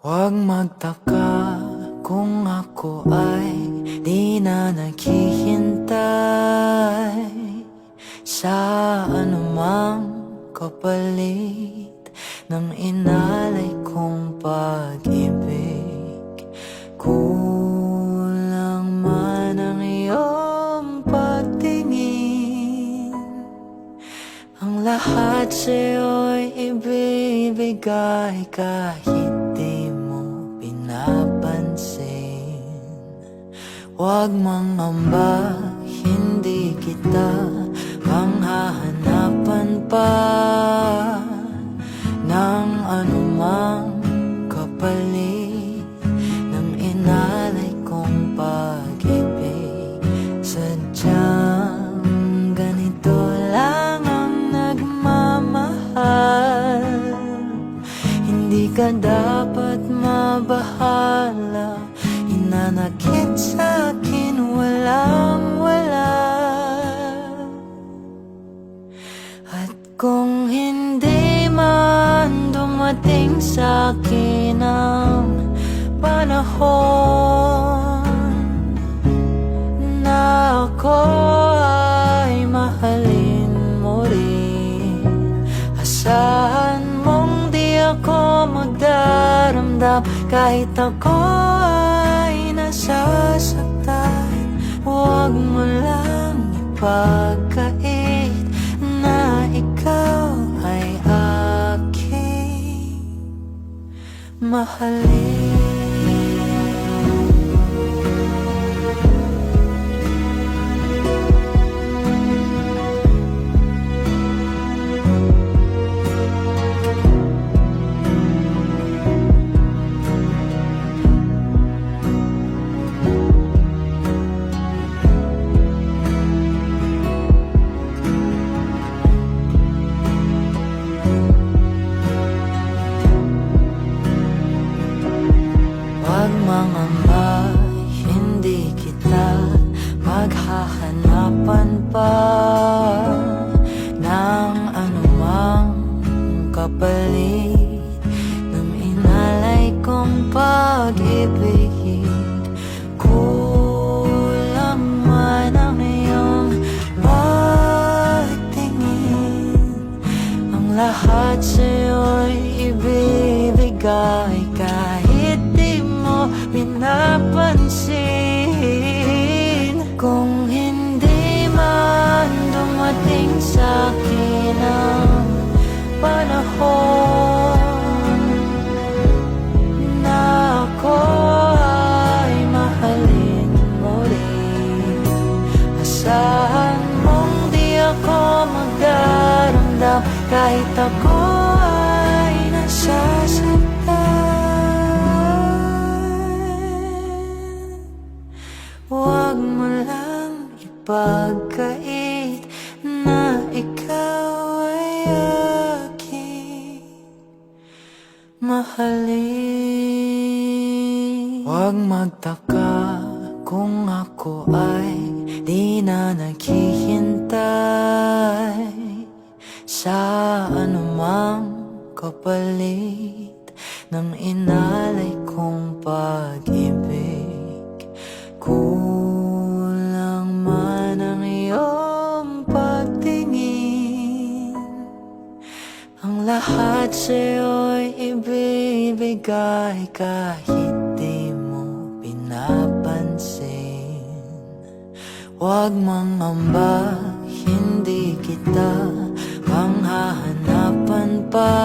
Huwag magtaka kung ako ay di na naghihintay sa anumang kapalit ng inalay kong pag-ibig. Kulang man ang iyong pagtingin, ang lahat sa'yo'y ibibigay kahit di mo pinapansin. Huwag mangamba, hindi kita manghahanapan pa ng anumang kapalit ng inalay kong pag-ibig. Sadyang ganito lang ang nagmamahal, hindi ka dapat mabahala. Hinanakit sa'kin walang-wala, at kung hindi man dumating sa'kin ang panahon na ako ay mahalin mo rin, asahan mong di ako magdaramdam kahit ako ay nasasaktan. Huwag mo lang ipagkait na ikaw ay aking mahalin. Huwag mangamba, hindi kita maghahanapan pa ng anumang kapalit ng inalay kong pag-ibig. Kulang man ang iyong pagtingin, ang lahat sa'yo'y ibibigay kahit di mo pinapansin. Kung hindi man dumating sa'kin ang panahon na ako ay mahalin mo rin, asahan mong di ako magdaramdam kahit ako ay nasasaktan. Huwag mo lang ipagkait na ikaw ay aking mahalin. Huwag magtaka kung ako ay di na naghihintay sa anumang kapalit ng inalay kong pag-ibig. Kulang man ang iyong pagtingin, ang lahat sa'yo'y ibibigay kahit di mo pinapansin. Huwag mangamba, hindi kita manghahanapan pa